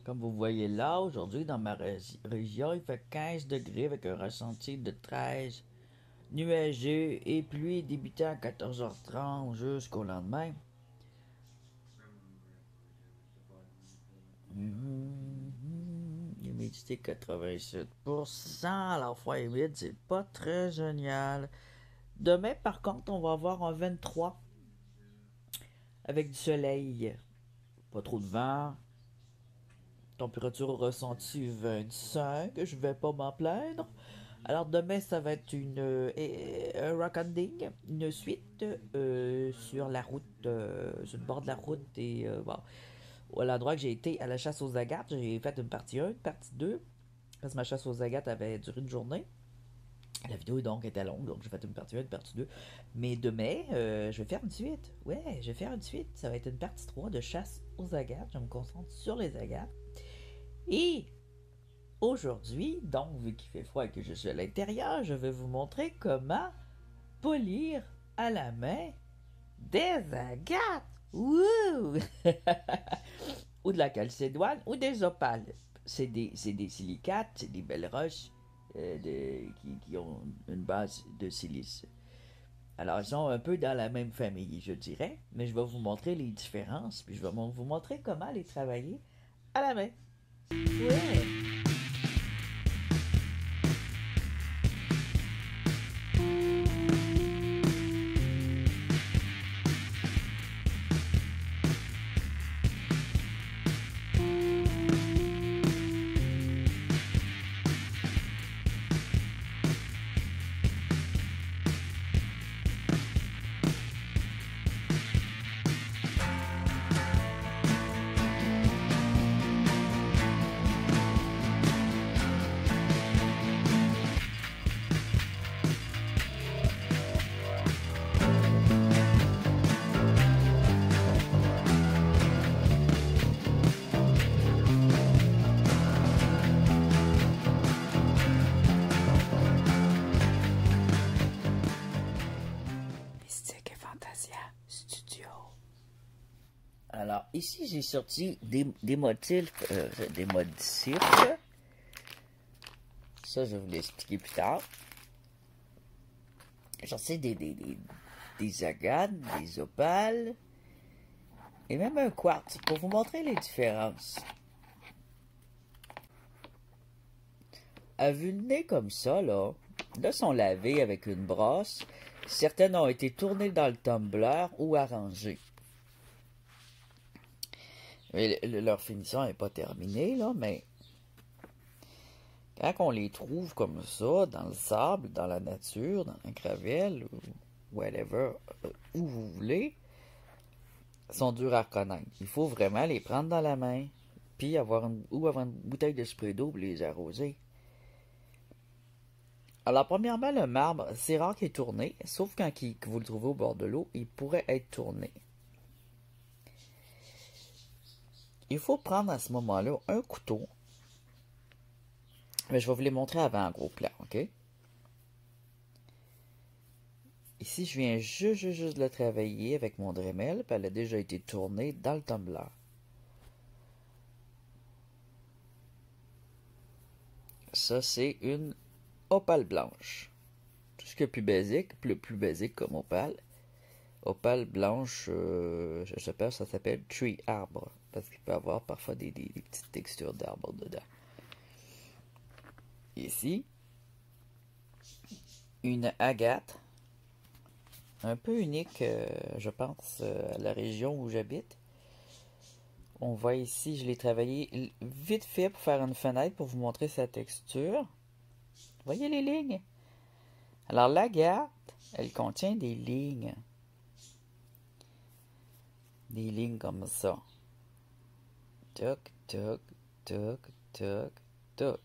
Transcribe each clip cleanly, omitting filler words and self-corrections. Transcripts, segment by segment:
Comme vous voyez là, aujourd'hui, dans ma région, il fait 15 degrés avec un ressenti de 13, nuageux et pluie débutant à 14h30 jusqu'au lendemain. Humidité 87%, alors froid humide, c'est pas très génial. Demain, par contre, on va avoir un 23 avec du soleil. Pas trop de vent. Température ressentie 25. Je vais pas m'en plaindre. Alors demain, ça va être un rockanding, une suite sur la route, sur le bord de la route. Et bon, à l'endroit que j'ai été à la chasse aux agates, j'ai fait une partie 1, une partie 2. Parce que ma chasse aux agates avait duré une journée. La vidéo donc était longue, donc j'ai fait une partie 1, une partie 2. Mais demain, je vais faire une suite. Ouais, je vais faire une suite. Ça va être une partie 3 de chasse aux agates. Je me concentre sur les agates. Et aujourd'hui, donc, vu qu'il fait froid et que je suis à l'intérieur, je vais vous montrer comment polir à la main des agates. Wouh! Ou de la calcédoine ou des opales. C'est des silicates, c'est des belles roches qui ont une base de silice. Alors, ils sont un peu dans la même famille, je dirais, mais je vais vous montrer les différences, puis je vais vous montrer comment les travailler à la main. Ouais! Mystique et Fantasia Studio. Alors, ici, j'ai sorti des motifs. Des motifs. Ça, je vais vous l'expliquer plus tard. J'ai sorti des agates, des opales, et même un quartz, pour vous montrer les différences. À vue de nez comme ça, là sont lavées avec une brosse. Certaines ont été tournées dans le tumbler ou arrangées. Mais leur finition n'est pas terminée, là, mais quand on les trouve comme ça, dans le sable, dans la nature, dans la gravelle, ou whatever, où vous voulez, sont durs à reconnaître. Il faut vraiment les prendre dans la main, puis avoir une bouteille de spray d'eau pour les arroser. Alors, premièrement, le marbre, c'est rare qu'il est tourné, sauf quand vous le trouvez au bord de l'eau, il pourrait être tourné. Il faut prendre à ce moment-là un couteau. Mais je vais vous les montrer avant en gros plan, ok? Ici, je viens juste de le travailler avec mon Dremel, puis elle a déjà été tournée dans le tumbler. Ça, c'est une opale blanche. Tout ce qui est plus basique, le plus basique comme opale. Opale blanche, ça s'appelle tree arbre, parce qu'il peut y avoir parfois des petites textures d'arbre dedans. Ici, une agate, un peu unique, je pense, à la région où j'habite. On voit ici, je l'ai travaillé vite fait pour faire une fenêtre pour vous montrer sa texture. Voyez les lignes? Alors l'agate, elle contient des lignes. Des lignes comme ça. Toc, toc, toc, toc, toc.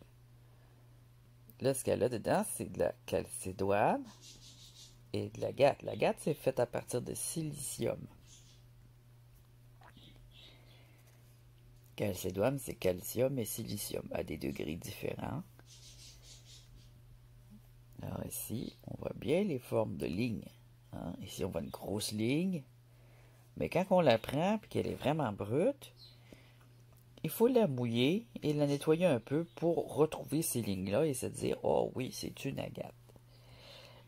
Là, ce qu'elle a dedans, c'est de la calcédoine et de l'agate. L'agate, c'est fait à partir de silicium. Calcédoine, c'est calcium et silicium à des degrés différents. Alors ici, on voit bien les formes de lignes. Hein? Ici, on voit une grosse ligne. Mais quand on la prend et qu'elle est vraiment brute, il faut la mouiller et la nettoyer un peu pour retrouver ces lignes-là et se dire, oh oui, c'est une agate.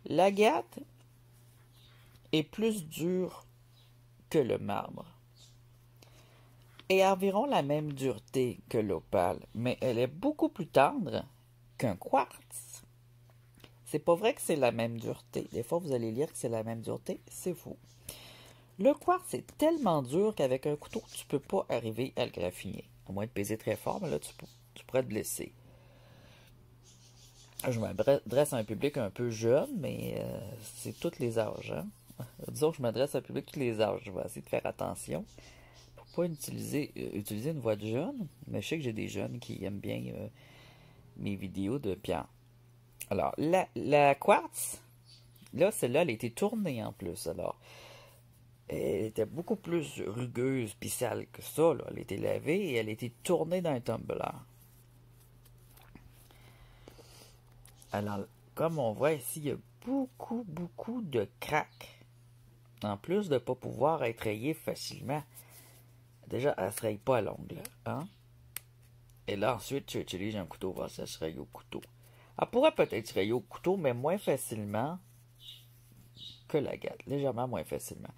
L'agate est plus dure que le marbre et a environ la même dureté que l'opale, mais elle est beaucoup plus tendre qu'un quartz. C'est pas vrai que c'est la même dureté. Des fois, vous allez lire que c'est la même dureté, c'est faux. Le quartz est tellement dur qu'avec un couteau, tu peux pas arriver à le graffiner. À moins de peser très fort, mais là, tu pourrais te blesser. Je m'adresse à un public un peu jeune, mais c'est tous les âges. Hein? Disons que je m'adresse à un public de tous les âges. Je vais essayer de faire attention pour pas utiliser une voix de jeune, mais je sais que j'ai des jeunes qui aiment bien mes vidéos de Pierre. Alors, la quartz, là, celle-là, elle a été tournée en plus. Alors, elle était beaucoup plus rugueuse puis sale que ça. Là. Elle a été lavée et elle a été tournée dans un tumbler. Alors, comme on voit ici, il y a beaucoup de craques. En plus de ne pas pouvoir être rayée facilement. Déjà, elle ne se raye pas à l'ongle. Hein? Et là, ensuite, tu utilises un couteau. Ça se raye au couteau. Elle pourrait peut-être se rayer au couteau, mais moins facilement que l'agate. Légèrement moins facilement.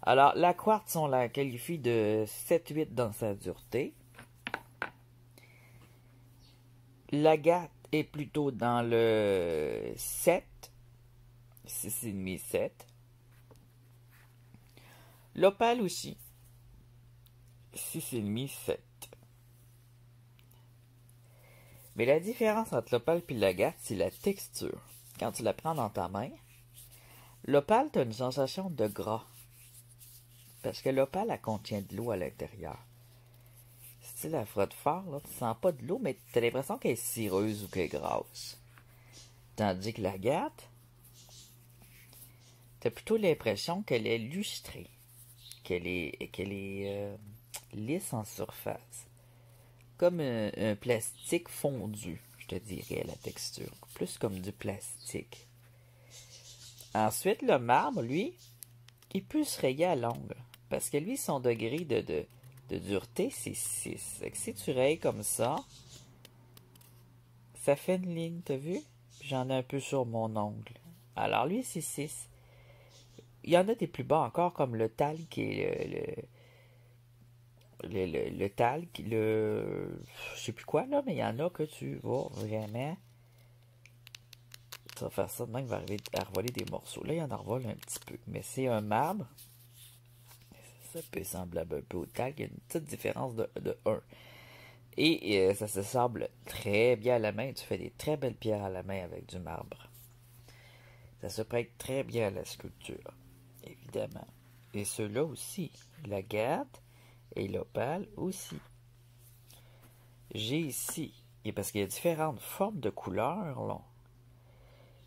Alors, la quartz, on la qualifie de 7-8 dans sa dureté. L'agate est plutôt dans le 7, 6,5, 7. L'opale aussi, 6,5, 7. Mais la différence entre l'opale et l'agate, c'est la texture. Quand tu la prends dans ta main, l'opale, tu as une sensation de gras. Parce que l'opale, elle contient de l'eau à l'intérieur. Si tu la frottes fort, là, tu sens pas de l'eau, mais tu as l'impression qu'elle est cireuse ou qu'elle est grasse. Tandis que l'agate, tu as plutôt l'impression qu'elle est lustrée. Qu'elle est lisse en surface. Comme un plastique fondu, je te dirais, la texture. Plus comme du plastique. Ensuite, le marbre, lui, il peut se rayer à l'ongle. Parce que lui, son degré de dureté, c'est 6. Et que si tu rayes comme ça fait une ligne, t'as vu? Puis j'en ai un peu sur mon ongle. Alors lui, c'est 6. Il y en a des plus bas encore, comme le talc et le talc, je sais plus quoi là, mais il y en a que tu vas vraiment. Tu vas faire ça, de même, il va arriver à revoler des morceaux. Là, il y en revole un petit peu. Mais c'est un marbre. Ça peut sembler un peu au talc. Il y a une petite différence de 1. Et ça se sable très bien à la main. Tu fais des très belles pierres à la main avec du marbre. Ça se prête très bien à la sculpture, évidemment. Et ceux-là aussi. L'agate et l'opale aussi. J'ai ici, et parce qu'il y a différentes formes de couleurs, là,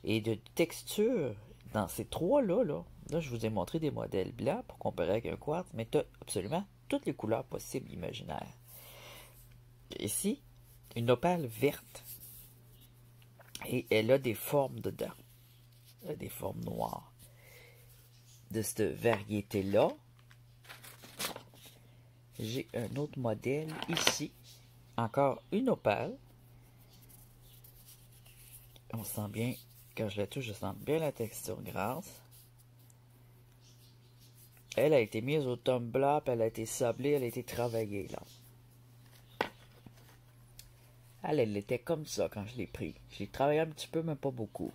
et de textures dans ces trois-là, là, je vous ai montré des modèles blancs pour comparer avec un quartz, mais tu as absolument toutes les couleurs possibles imaginaires. Ici, une opale verte. Et elle a des formes dedans. Elle a des formes noires. De cette variété-là, j'ai un autre modèle ici. Encore une opale. On sent bien, quand je la touche, je sens bien la texture grasse. Elle a été mise au tumbler, puis elle a été sablée, elle a été travaillée, là. Elle était comme ça quand je l'ai pris. Je l'ai travaillé un petit peu, mais pas beaucoup.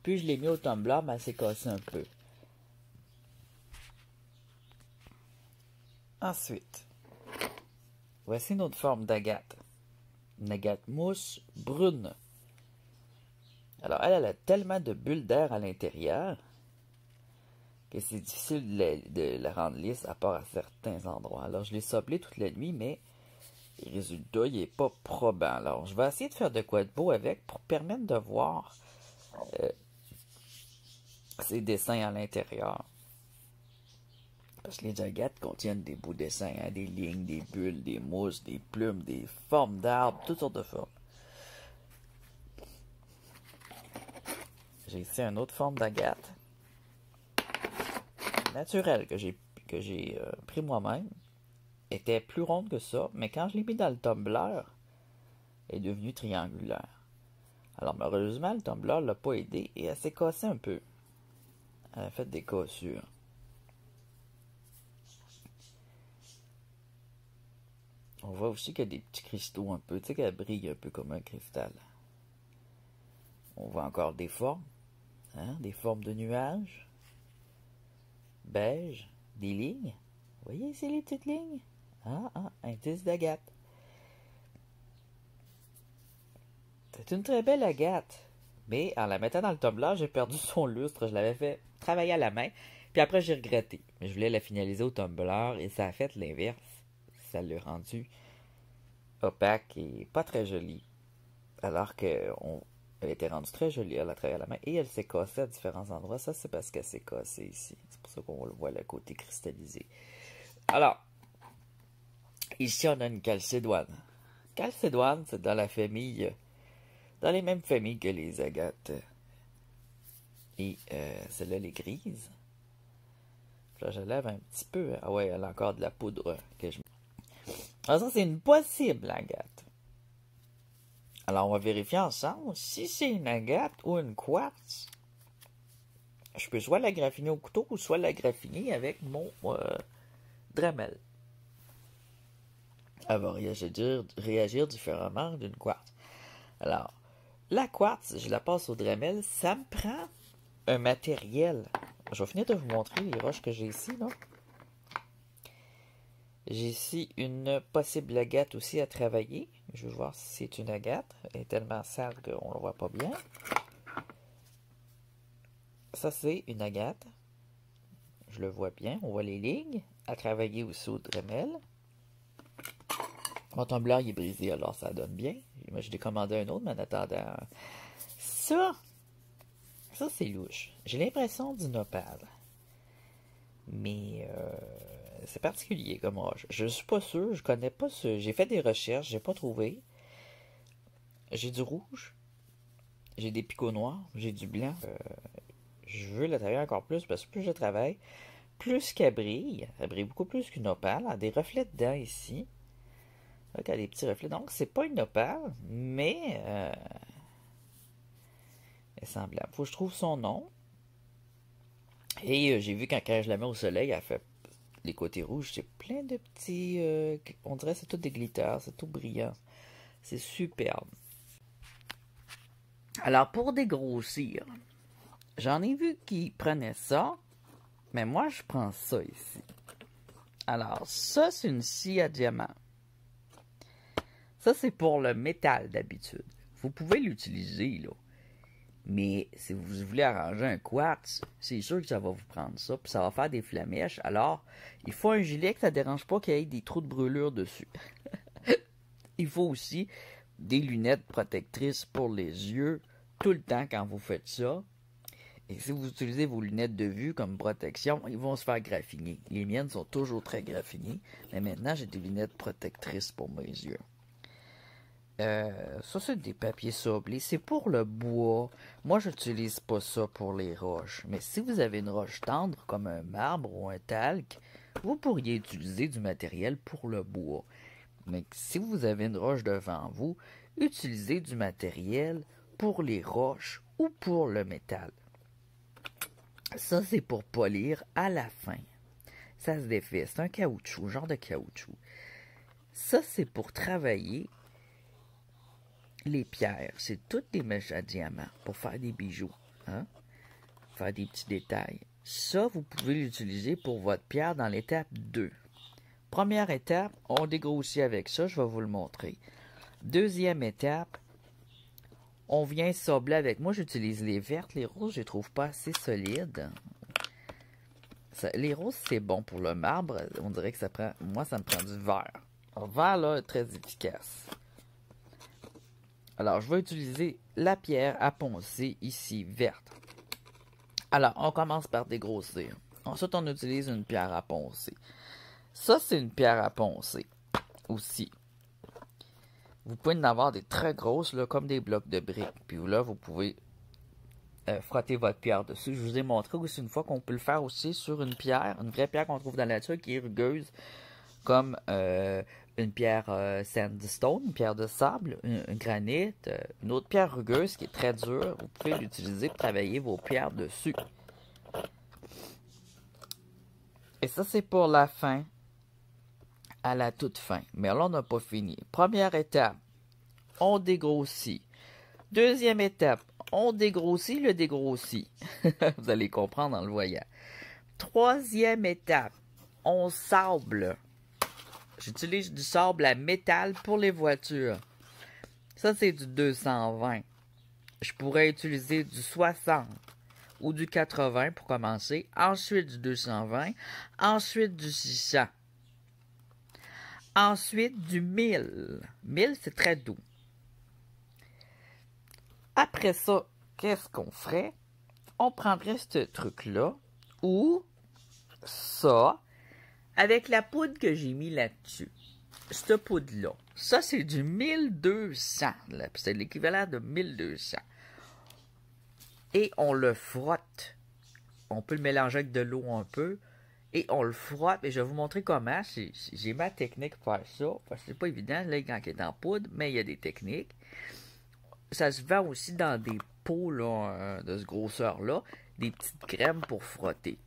Puis je l'ai mis au tumbler, mais elle s'est cassée un peu. Ensuite, voici une autre forme d'agate. Une agate mousse brune. Alors, elle a tellement de bulles d'air à l'intérieur que c'est difficile de la rendre lisse à part à certains endroits. Alors, je l'ai sablée toute la nuit, mais le résultat, il n'est pas probant. Alors, je vais essayer de faire de quoi de beau avec pour permettre de voir ces dessins à l'intérieur. Parce que les agates contiennent des beaux dessins, hein, des lignes, des bulles, des mousses, des plumes, des formes d'arbres, toutes sortes de formes. J'ai ici une autre forme d'agate naturelle que j'ai pris moi-même. était plus ronde que ça, mais quand je l'ai mis dans le tumbler, elle est devenue triangulaire. Alors malheureusement, le tumbler l'a pas aidé et elle s'est cassée un peu. Elle a fait des cassures. On voit aussi qu'il y a des petits cristaux un peu, tu sais qu'elle brille un peu comme un cristal. On voit encore des formes, hein, des formes de nuages, beige, des lignes. Vous voyez ici les petites lignes? Un tissu d'agate. C'est une très belle agate. Mais en la mettant dans le tumbler, j'ai perdu son lustre. Je l'avais fait travailler à la main. Puis après, j'ai regretté. Mais je voulais la finaliser au tumbler et ça a fait l'inverse. Ça l'a rendu opaque et pas très jolie. Alors qu'elle était rendue très jolie. Elle a travaillé à la main et elle s'est cassée à différents endroits. Ça, c'est parce qu'elle s'est cassée ici. C'est pour ça qu'on le voit le côté cristallisé. Alors, ici, on a une calcédoine. Calcédoine, c'est dans la famille... dans les mêmes familles que les agates. Et celle-là, les grises. Là, je lève un petit peu. Ah ouais, elle a encore de la poudre que je... Alors ça, c'est une possible agate. Alors, on va vérifier ensemble si c'est une agate ou une quartz. Je peux soit la graffiner au couteau ou soit la graffiner avec mon Dremel. Elle va réagir différemment d'une quartz. Alors, la quartz, je la passe au Dremel. Ça me prend un matériel. Je vais finir de vous montrer les roches que j'ai ici, là. J'ai ici une possible agate aussi à travailler. Je vais voir si c'est une agate. Elle est tellement sale qu'on ne la voit pas bien. Ça, c'est une agate. Je le vois bien. On voit les lignes. À travailler aussi au Dremel. Mon tumbler il est brisé, alors ça donne bien. Moi, je l'ai commandé un autre, mais en attendant... Ça, c'est louche. J'ai l'impression d'une opale. Mais c'est particulier comme roche. Je suis pas sûr, je connais pas ce. J'ai fait des recherches, j'ai pas trouvé. J'ai du rouge, j'ai des picots noirs, j'ai du blanc. Je veux la travailler encore plus parce que plus je travaille, plus qu'elle brille. Elle brille beaucoup plus qu'une opale. Elle a des reflets dedans ici. Là, elle a des petits reflets. Donc, c'est pas une opale, mais elle est semblable. Faut que je trouve son nom. Et j'ai vu quand je la mets au soleil, elle fait les côtés rouges, c'est plein de petits... on dirait que c'est tout des glitters, c'est tout brillant. C'est superbe. Alors, pour dégrossir, j'en ai vu qui prenaient ça, mais moi, je prends ça ici. Alors, ça, c'est une scie à diamant. Ça, c'est pour le métal d'habitude. Vous pouvez l'utiliser, là. Mais si vous voulez arranger un quartz, c'est sûr que ça va vous prendre ça, puis ça va faire des flamèches. Alors, il faut un gilet que ça ne dérange pas qu'il y ait des trous de brûlure dessus. Il faut aussi des lunettes protectrices pour les yeux tout le temps quand vous faites ça. Et si vous utilisez vos lunettes de vue comme protection, ils vont se faire graffiner. Les miennes sont toujours très graffinées, mais maintenant j'ai des lunettes protectrices pour mes yeux. Ça, c'est des papiers sablés. C'est pour le bois. Moi, j'utilise pas ça pour les roches. Mais si vous avez une roche tendre, comme un marbre ou un talc, vous pourriez utiliser du matériel pour le bois. Mais si vous avez une roche devant vous, utilisez du matériel pour les roches ou pour le métal. Ça, c'est pour polir à la fin. Ça se défait. C'est un caoutchouc, genre de caoutchouc. Ça, c'est pour travailler les pierres. C'est toutes des mèches à diamant pour faire des bijoux. Hein? Faire des petits détails. Ça, vous pouvez l'utiliser pour votre pierre dans l'étape 2. Première étape, on dégrossit avec ça. Je vais vous le montrer. Deuxième étape, on vient sabler avec... Moi, j'utilise les vertes. Les roses, je les trouve pas assez solides. Les roses, c'est bon pour le marbre. On dirait que ça prend... Moi, ça me prend du vert. Le vert, là, est très efficace. Alors, je vais utiliser la pierre à poncer ici, verte. Alors, on commence par dégrossir. Ensuite, on utilise une pierre à poncer. Ça, c'est une pierre à poncer aussi. Vous pouvez en avoir des très grosses, là, comme des blocs de briques. Puis là, vous pouvez frotter votre pierre dessus. Je vous ai montré aussi une fois qu'on peut le faire aussi sur une pierre, une vraie pierre qu'on trouve dans la nature qui est rugueuse, comme une pierre sandstone, une pierre de sable, un granit, une autre pierre rugueuse qui est très dure. Vous pouvez l'utiliser pour travailler vos pierres dessus. Et ça, c'est pour la fin, à la toute fin. Mais là, on n'a pas fini. Première étape, on dégrossit. Deuxième étape, on dégrossit le dégrossit. Vous allez comprendre en le voyant. Troisième étape, on sable. J'utilise du sable à métal pour les voitures. Ça, c'est du 220. Je pourrais utiliser du 60 ou du 80 pour commencer. Ensuite, du 220. Ensuite, du 600. Ensuite, du 1000. 1000, c'est très doux. Après ça, qu'est-ce qu'on ferait? On prendrait ce truc-là ou ça avec la poudre que j'ai mis là-dessus. Cette poudre-là. Ça, c'est du 1200. C'est l'équivalent de 1200. Et on le frotte. On peut le mélanger avec de l'eau un peu. Et on le frotte. Et je vais vous montrer comment. J'ai ma technique pour faire ça. Parce que c'est pas évident, là, quand il est en poudre. Mais il y a des techniques. Ça se vend aussi dans des pots là, de ce grosseur-là. Des petites crèmes pour frotter.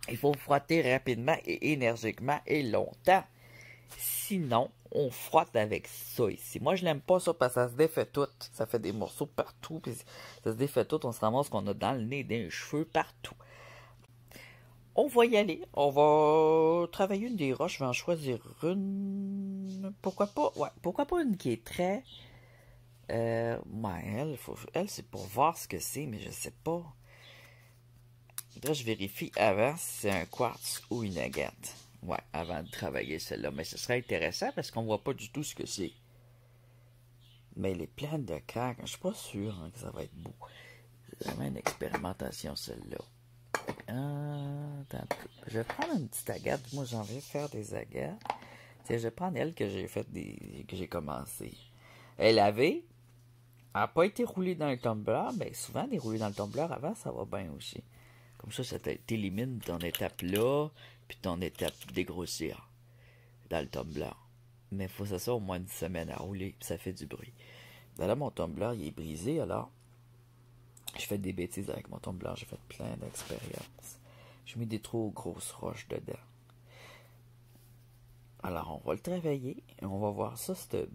Il faut frotter rapidement et énergiquement et longtemps. Sinon, on frotte avec ça ici. Moi, je l'aime pas ça parce que ça se défait tout. Ça fait des morceaux partout. Puis ça se défait tout. On se ramasse qu'on a dans le nez, dans les cheveux, partout. On va y aller. On va travailler une des roches. Je vais en choisir une. Pourquoi pas? Ouais, pourquoi pas une qui est très... ouais, elle c'est pour voir ce que c'est, mais je sais pas. Là, je vérifie avant si c'est un quartz ou une agate. Ouais, avant de travailler celle-là. Mais ce serait intéressant parce qu'on voit pas du tout ce que c'est. Mais elle est pleine de craques. Je suis pas sûr que ça va être beau. C'est vraiment une expérimentation, celle-là. Attends un peu. Je vais prendre une petite agate. Moi, j'en vais faire des agates. Tiens, je vais prendre elle que j'ai fait que j'ai commencé. Elle avait... Elle n'a pas été roulée dans le tumbler. Mais souvent, des roulés dans le tumbler avant, ça va bien aussi. Comme ça t'élimine ton étape là, puis ton étape dégrossir dans le tumbler. Mais il faut que ça soit au moins une semaine à rouler, puis ça fait du bruit. Là, mon tumbler, il est brisé, alors je fais des bêtises avec mon tumbler. J'ai fait plein d'expériences. J'ai mis des trop grosses roches dedans. Alors, on va le travailler, et on va voir ça, cette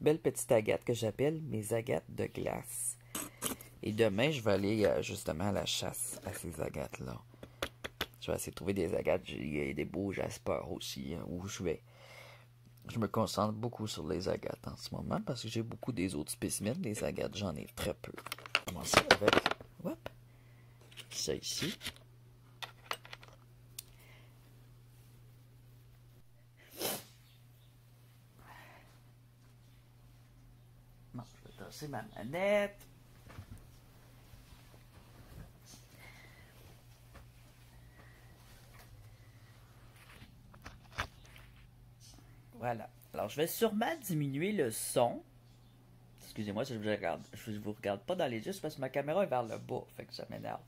belle petite agate que j'appelle mes agates de glace. Et demain, je vais aller justement à la chasse à ces agates-là. Je vais essayer de trouver des agates. Il y a des beaux jaspers aussi, hein, où je me concentre beaucoup sur les agates en ce moment parce que j'ai beaucoup des autres spécimens. Les agates, j'en ai très peu. Je vais commencer avec ça ici. Bon, je vais tasser ma manette. Voilà. Alors, je vais sûrement diminuer le son. Excusez-moi si je vous regarde pas dans les yeux, c'est parce que ma caméra est vers le bas, fait que ça m'énerve.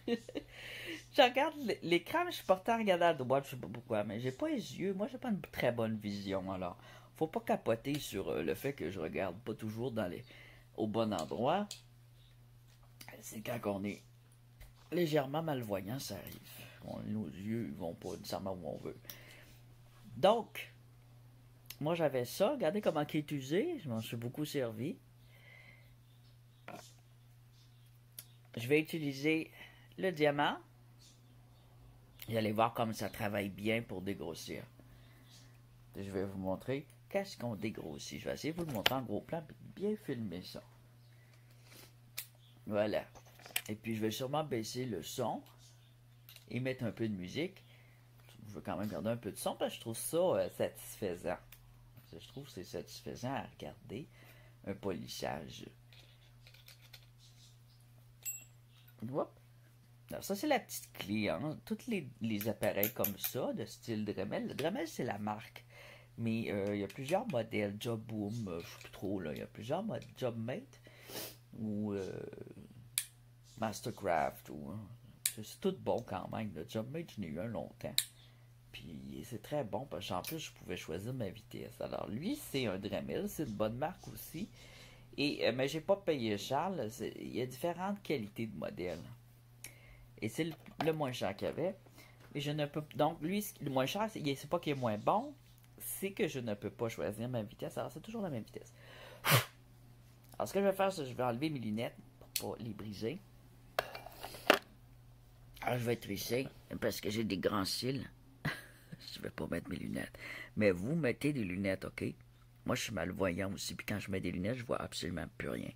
Je regarde l'écran, mais je suis porté à regarder à droite, je sais pas pourquoi, mais j'ai pas les yeux. Moi, j'ai pas une très bonne vision, alors faut pas capoter sur le fait que je regarde pas toujours au bon endroit. C'est quand on est légèrement malvoyant, ça arrive. Nos yeux vont pas nécessairement où on veut. Donc, moi j'avais ça. Regardez comment il est usé. Je m'en suis beaucoup servi. Je vais utiliser le diamant. Vous allez voir comme ça travaille bien pour dégrossir. Je vais vous montrer qu'est-ce qu'on dégrossit. Je vais essayer de vous le montrer en gros plan et bien filmer ça. Voilà. Et puis je vais sûrement baisser le son et mettre un peu de musique. Je veux quand même garder un peu de son parce que je trouve ça satisfaisant. Je trouve que c'est satisfaisant à regarder. Un polissage. Hop. Alors ça, c'est la petite clé. Hein. Tous les appareils comme ça, de style Dremel. Dremel, c'est la marque. Mais il y a plusieurs modèles. Job Boom, je ne sais plus trop. Là. Il y a plusieurs modèles. Jobmate ou Mastercraft. C'est tout bon quand même. Le Jobmate, je n'ai eu un longtemps. Puis c'est très bon parce qu'en plus je pouvais choisir ma vitesse. Alors lui c'est un Dremel, c'est une bonne marque aussi. Et mais j'ai pas payé cher. Il y a différentes qualités de modèles. Et c'est le moins cher qu'il y avait. Et je ne peux donc lui le moins cher c'est pas qu'il est moins bon, c'est que je ne peux pas choisir ma vitesse. Alors c'est toujours la même vitesse. Alors ce que je vais faire c'est que je vais enlever mes lunettes pour pas les briser. Alors je vais tricher parce que j'ai des grands cils. Je vais pas mettre mes lunettes. Mais vous mettez des lunettes, ok? Moi, je suis malvoyant aussi, puis quand je mets des lunettes, je vois absolument plus rien.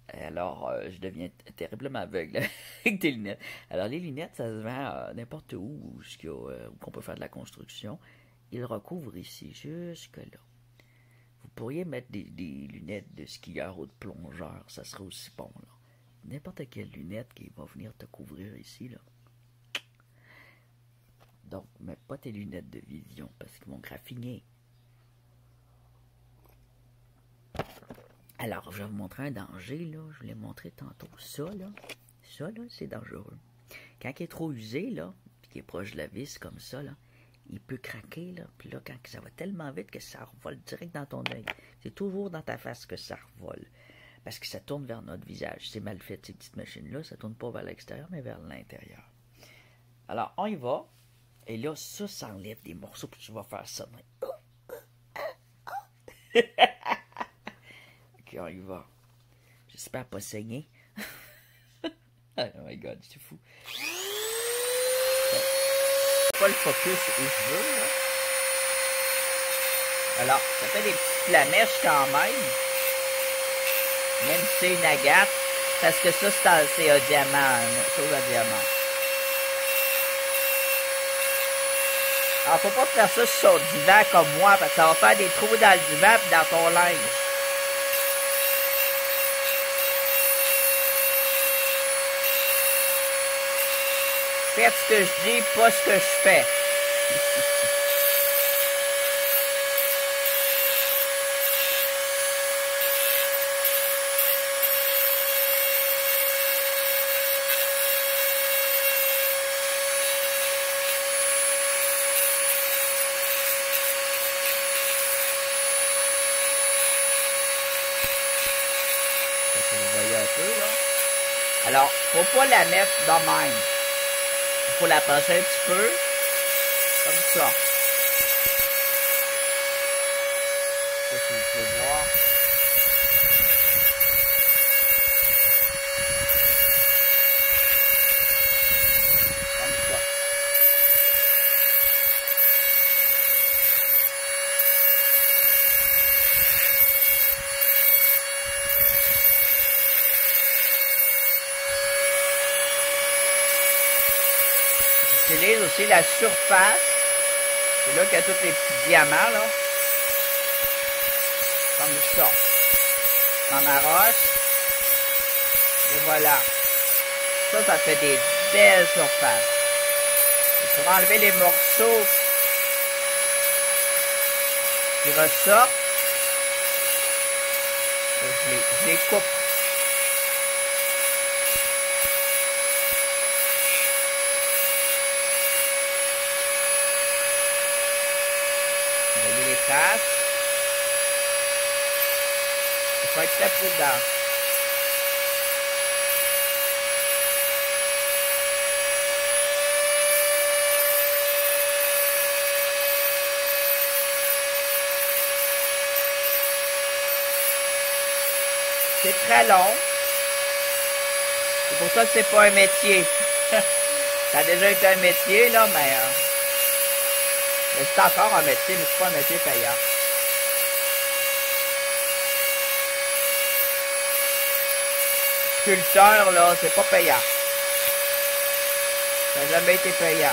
Alors, je deviens terriblement aveugle avec des lunettes. Alors, les lunettes, ça se vend n'importe où qu'on peut faire de la construction. Ils recouvrent ici, jusque là. Vous pourriez mettre des lunettes de skieur ou de plongeur, ça serait aussi bon, là. N'importe quelle lunette qui va venir te couvrir ici, là. Donc, mets pas tes lunettes de vision parce qu'ils vont graffiner. Alors, je vais vous montrer un danger, là. Je vous l'ai montré tantôt. Ça, là, c'est dangereux. Quand il est trop usé, là, puis qu'il est proche de la vis, comme ça, là, il peut craquer, là. Puis là, quand ça va tellement vite que ça revole direct dans ton œil. C'est toujours dans ta face que ça revole. Parce que ça tourne vers notre visage. C'est mal fait, ces petites machines-là. Ça tourne pas vers l'extérieur, mais vers l'intérieur. Alors, on y va. Et là, ça enlève des morceaux, puis tu vas faire ça. Ok, on y va. J'espère pas saigner. Oh my god, c'est fou. Pas le focus où je veux, là. Alors, ça fait des petites flamèches quand même. Même si c'est une agate. Parce que ça, c'est un diamant. Une chose à diamant. Alors, faut pas faire ça sur le divan comme moi, parce que ça va faire des trous dans le divan et dans ton linge. Faites ce que je dis, pas ce que je fais. Vous voyez un peu, là. Alors, faut pas la mettre de même. Faut la passer un petit peu. Comme ça. Ça, tu peux voir. Comme ça. J'utilise aussi la surface. C'est là qu'il y a tous les petits diamants, là. Comme ça. J'en arrache. Et voilà. Ça fait des belles surfaces. Et pour enlever les morceaux qui ressortent, je les coupe. Vous voyez les traces. Il faut être très prudent. C'est très long. C'est pour ça que c'est pas un métier. Ça a déjà été un métier, là, mais c'est encore un métier, mais c'est pas un métier payant. Sculpteur, là, c'est pas payant. Ça n'a jamais été payant.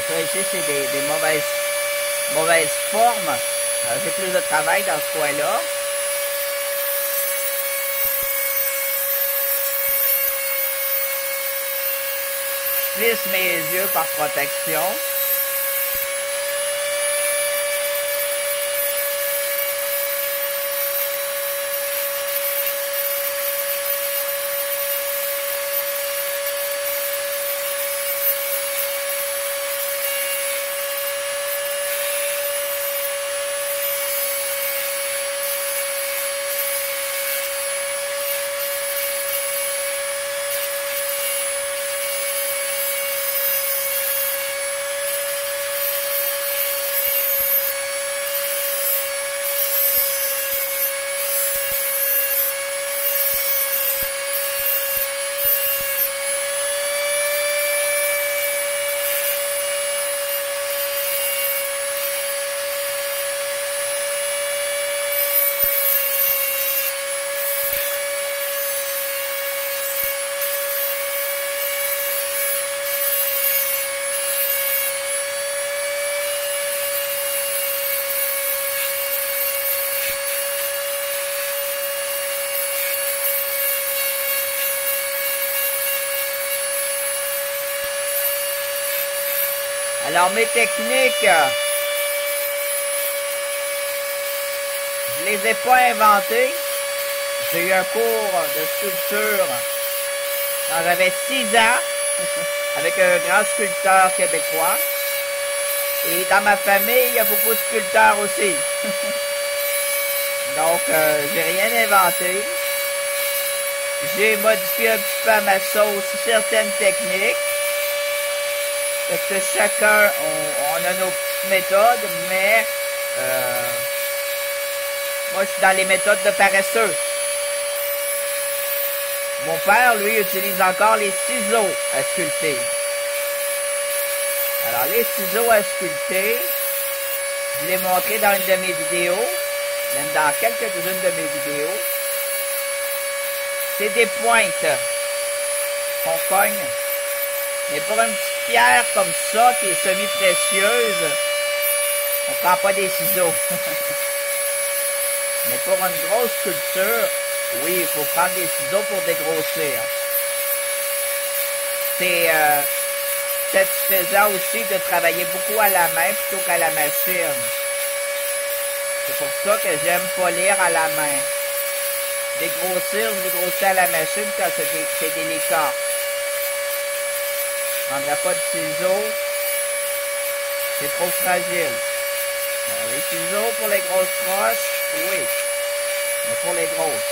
ça ici, c'est des mauvaises formes. J'ai plus de travail dans ce coin-là. Je plisse mes yeux par protection. Alors, mes techniques, je les ai pas inventées. J'ai eu un cours de sculpture quand j'avais 6 ans avec un grand sculpteur québécois. Et dans ma famille, il y a beaucoup de sculpteurs aussi. Donc, j'ai rien inventé. J'ai modifié un petit peu à ma sauce certaines techniques. Parce que chacun, on a nos petites méthodes, mais moi, je suis dans les méthodes de paresseux. Mon père, lui, utilise encore les ciseaux à sculpter. Alors, les ciseaux à sculpter, je l'ai montré dans une de mes vidéos, même dans quelques-unes de mes vidéos. C'est des pointes qu'on cogne. Mais pour une petite pierre comme ça, qui est semi-précieuse, on prend pas des ciseaux. Mais pour une grosse sculpture, oui, il faut prendre des ciseaux pour dégrossir. C'est satisfaisant aussi de travailler beaucoup à la main plutôt qu'à la machine. C'est pour ça que j'aime polir à la main. Dégrossir, je dégrossis à la machine quand c'est délicat. Je ne prendrai pas de ciseaux. C'est trop fragile. Alors, les ciseaux pour les grosses croches, oui. Mais pour les grosses.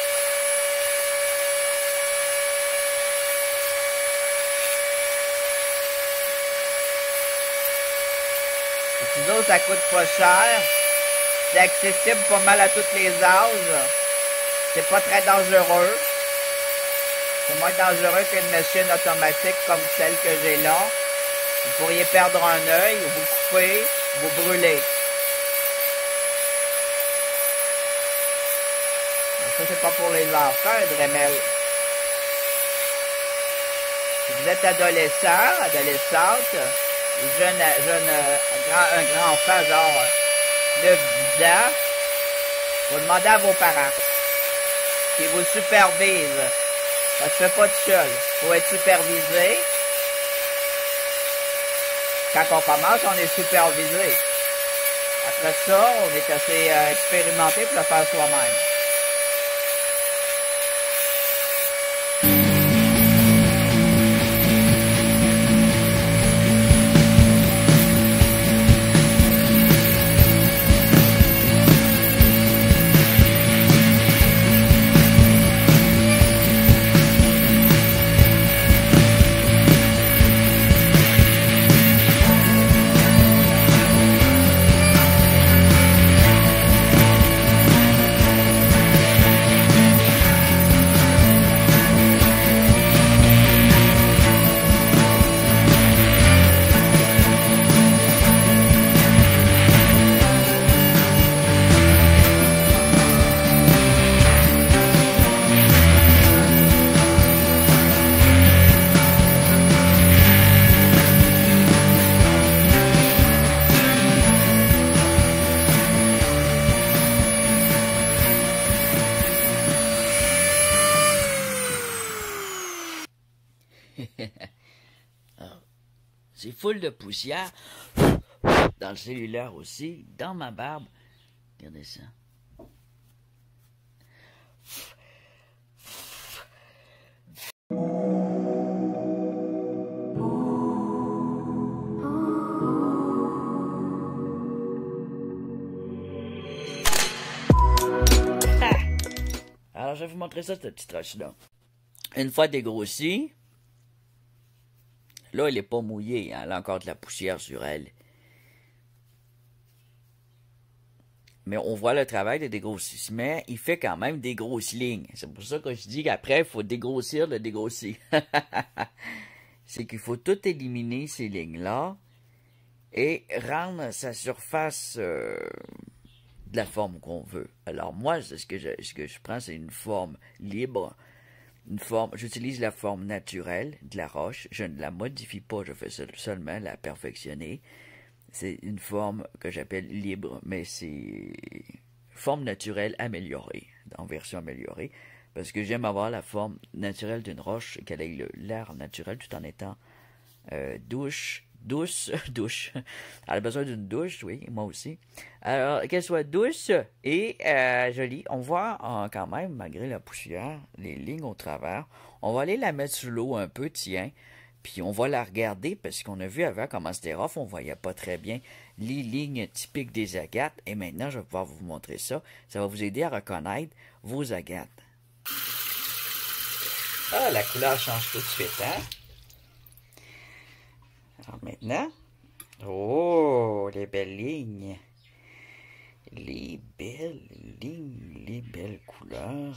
Les ciseaux, ça coûte pas cher. C'est accessible pas mal à tous les âges. C'est pas très dangereux. C'est moins dangereux qu'une machine automatique comme celle que j'ai là. Vous pourriez perdre un œil, vous coupez, vous brûlez. Mais ça, c'est pas pour les enfants, un Dremel. Si vous êtes adolescent, adolescente, un grand enfant, genre 9-10 ans, vous demandez à vos parents qui vous supervisent. Ça se fait pas tout seul. Il faut être supervisé. Quand on commence, on est supervisé. Après ça, on est assez expérimenté pour le faire soi-même. C'est full de poussière. Dans le cellulaire aussi, dans ma barbe. Regardez ça. Alors, je vais vous montrer ça, cette petite roche-là. Une fois dégrossie, là, elle n'est pas mouillée, hein, elle a encore de la poussière sur elle. Mais on voit le travail de dégrossissement, il fait quand même des grosses lignes. C'est pour ça que je dis qu'après, il faut dégrossir le dégrossi. C'est qu'il faut tout éliminer ces lignes-là et rendre sa surface de la forme qu'on veut. Alors moi, ce que je prends, c'est une forme libre. J'utilise la forme naturelle de la roche. Je ne la modifie pas, je fais seulement la perfectionner. C'est une forme que j'appelle libre, mais c'est forme naturelle améliorée, en version améliorée, parce que j'aime avoir la forme naturelle d'une roche, qu'elle ait l'air naturel tout en étant douce. Elle a besoin d'une douche, oui, moi aussi. Alors, qu'elle soit douce et jolie. On voit quand même, malgré la poussière, les lignes au travers. On va aller la mettre sous l'eau un peu, tiens. Puis on va la regarder parce qu'on a vu avant comment c'était rough, on voyait pas très bien les lignes typiques des agates. Et maintenant, je vais pouvoir vous montrer ça. Ça va vous aider à reconnaître vos agates. Ah, la couleur change tout de suite, hein? Alors maintenant, oh, les belles lignes. Les belles lignes, les belles couleurs.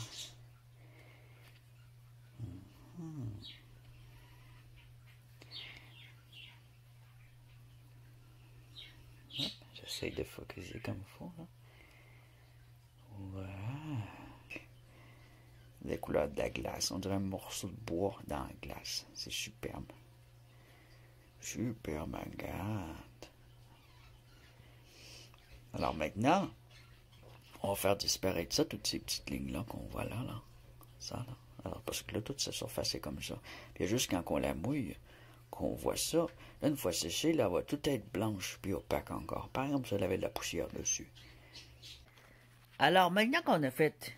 J'essaie de focaliser comme il faut, là. Voilà. Les couleurs de la glace. On dirait un morceau de bois dans la glace. C'est superbe. Superbe, regarde. Alors maintenant, on va faire disparaître ça, toutes ces petites lignes-là qu'on voit là. Ça, là. Alors, parce que là, toute sa surface est comme ça. Puis juste quand on la mouille, qu'on voit ça, là, une fois séchée, là, elle va tout être blanche, puis opaque encore. Par exemple, ça, elle avait de la poussière dessus. Alors, maintenant qu'on a fait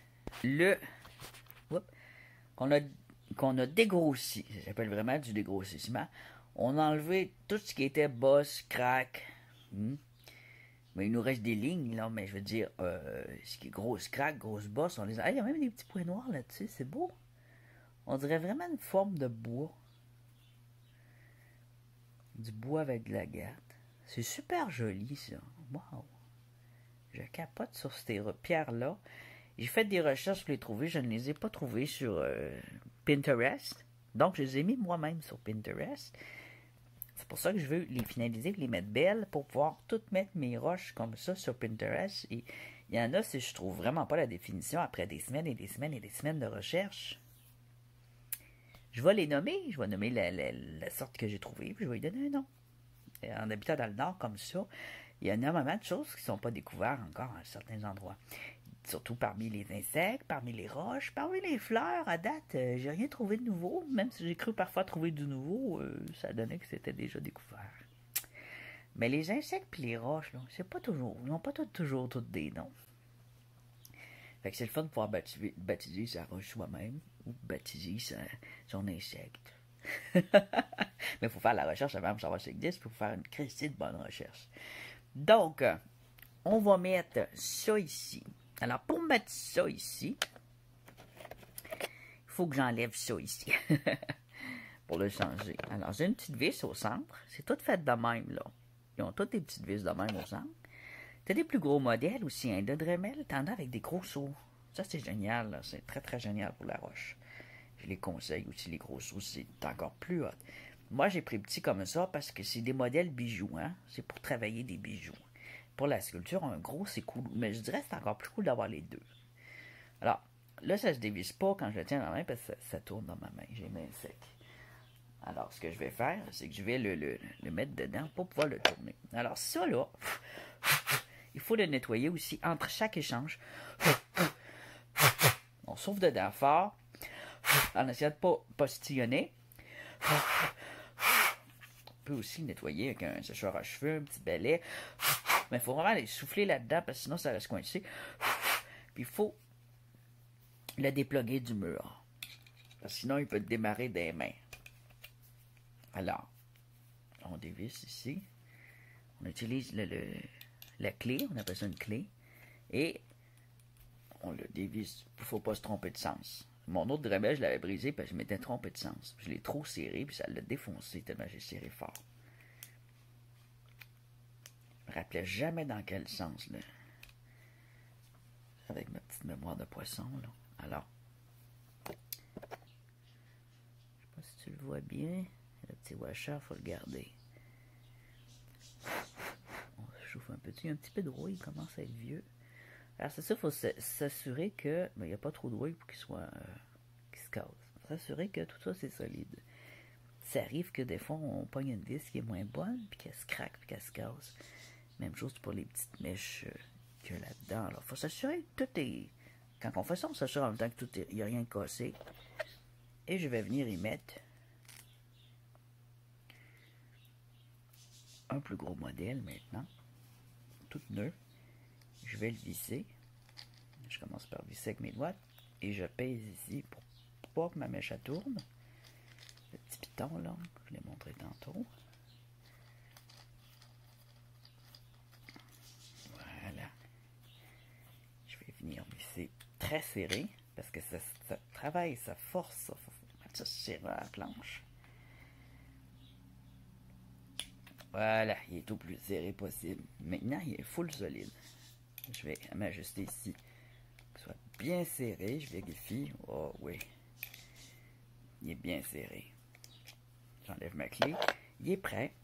qu'on a dégrossi, ça s'appelle vraiment du dégrossissement, on a enlevé tout ce qui était bosse, craque. Mais il nous reste des lignes, là, mais je veux dire, ce qui est grosse craque, grosse bosse, on les a. Il y a même des petits points noirs là-dessus, c'est beau. On dirait vraiment une forme de bois. Du bois avec de l'agate. C'est super joli, ça. Wow! Je capote sur ces pierres-là. J'ai fait des recherches pour les trouver. Je ne les ai pas trouvées sur Pinterest. Donc, je les ai mis moi-même sur Pinterest. C'est pour ça que je veux les finaliser, les mettre belles, pour pouvoir toutes mettre mes roches comme ça sur Pinterest. Et il y en a, si je trouve vraiment pas la définition après des semaines et des semaines et des semaines de recherche. Je vais les nommer. Je vais nommer la sorte que j'ai trouvée, puis je vais lui donner un nom. En habitant dans le Nord comme ça, il y a énormément de choses qui ne sont pas découvertes encore à certains endroits. Surtout parmi les insectes, parmi les roches, parmi les fleurs. À date, j'ai rien trouvé de nouveau. Même si j'ai cru parfois trouver du nouveau, ça donnait que c'était déjà découvert. Mais les insectes et les roches, là, c'est pas toujours. Ils n'ont pas toujours toutes des noms. Fait que c'est le fun de pouvoir baptiser sa roche soi-même ou baptiser son insecte. Mais il faut faire la recherche avant de savoir si ça existe, il faut faire une christie de bonne recherche. Donc, on va mettre ça ici. Alors, pour mettre ça ici, il faut que j'enlève ça ici. Pour le changer. Alors, j'ai une petite vis au centre. C'est tout fait de même, là. Ils ont toutes des petites vis de même au centre. T'as des plus gros modèles aussi, hein. De Dremel, t'en as avec des gros sauts. Ça, c'est génial, là. C'est très, très génial pour la roche. Je les conseille aussi, les gros sauts, c'est encore plus hot. Moi, j'ai pris petit comme ça parce que c'est des modèles bijoux, hein. C'est pour travailler des bijoux. Pour la sculpture, un gros, c'est cool. Mais je dirais que c'est encore plus cool d'avoir les deux. Alors, là, ça se dévisse pas quand je le tiens dans la main parce que ça tourne dans ma main. J'ai les mains secs. Alors, ce que je vais faire, c'est que je vais le mettre dedans pour pouvoir le tourner. Alors, ça, là, il faut le nettoyer aussi entre chaque échange. On souffle dedans fort en essayant de ne pas postillonner. peut aussi le nettoyer avec un séchoir à cheveux, un petit balai. Mais il faut vraiment aller souffler là-dedans parce que sinon ça reste coincé. Puis il faut le dépluguer du mur. Parce que sinon il peut te démarrer des mains. Alors, on dévisse ici. On utilise la clé, on appelle ça une clé. Et on le dévisse. Il ne faut pas se tromper de sens. Mon autre dremel, je l'avais brisé parce que je m'étais trompé de sens. Je l'ai trop serré, puis ça l'a défoncé tellement j'ai serré fort. Je me rappelais jamais dans quel sens, là. Avec ma petite mémoire de poisson, là. Alors, je sais pas si tu le vois bien. Le petit washer, il faut le garder. On chauffe un petit. Il y a un petit peu de rouille, il commence à être vieux. Alors, c'est ça, il faut s'assurer que. Il n'y a pas trop de rouille pour qu'il soit. Qu'il se casse. Il faut s'assurer que tout ça, c'est solide. Ça arrive que des fois, on pogne une vis qui est moins bonne, puis qu'elle se craque, puis qu'elle se casse. Même chose pour les petites mèches qu'il y a là-dedans. Alors, il faut s'assurer que tout est. Quand on fait ça, on s'assure en même temps que tout est. Il n'y a rien de cassé. Et je vais venir y mettre un plus gros modèle maintenant. Tout neuf. Je vais le visser. Je commence par visser avec mes doigts. Et je pèse ici pour pas que ma mèche tourne. Le petit piton là, je l'ai montré tantôt. Voilà. Je vais venir visser très serré. Parce que ça travaille, ça force. Ça. Faut mettre ça serré à la planche. Voilà, il est au plus serré possible. Maintenant, il est full solide. Je vais m'ajuster ici. Qu'il soit bien serré. Je vérifie. Oh oui. Il est bien serré. J'enlève ma clé. Il est prêt.